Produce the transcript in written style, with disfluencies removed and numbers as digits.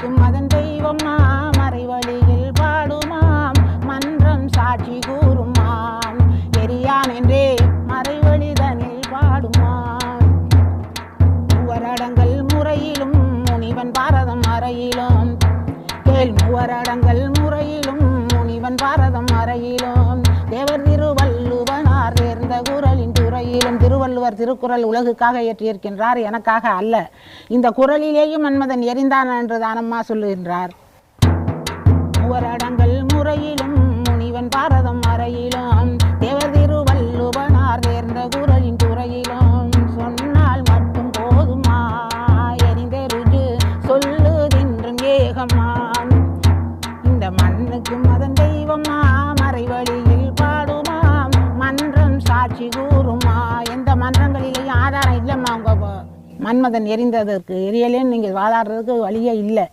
மண்ணுக்கும் அதன் தெய்வமாம் மறைவழியில் பாடுமாம் மன்றம் சாட்சி கூறுமாம் எரியான் என்றே மறைவழிதனில் பாடுமாம் மூவரடங்கள் முறையிலும் முனிவன் பாரதம் அறையிலும் கேள் மூவரடங்கள் முறையிலும் முனிவன் பாரதம் அறையிலும் தேவர் திருவள்ளுவனார் தேர்ந்த குறளின் துறையிலும் திருவள்ளுவர் திருக்குறள் உலகுக்காக ஏற்றியிருக்கின்றார், எனக்காக அல்ல. இந்த குறளிலேயும் மன்மதன் எரிந்தான் என்று தானம்மா சொல்லுகின்றார். மூவரடங்கள் முறையிலும் முனிவன் பாரதம் அறையிலும் தேவர் திருவள்ளுவனார் தேர்ந்த குறளின் துறையிலும் சொன்னால் மட்டும் போதுமா எரிந்தெருஜு சொல்லுதின்றும் ஏகமாம் இந்த மண்ணுக்கும் அதன் தெய்வமா மறைவழியில் பாடுமாம் மன்றம் சாட்சி கூறுமா. எந்த மன்றங்களிலேயும் ஆதாரம் இல்லைம்மா. உங்க மன்மதன் எரிந்ததற்கு எரியலேன்னு நீங்கள் வாதாடுறதுக்கு வழியே இல்லை.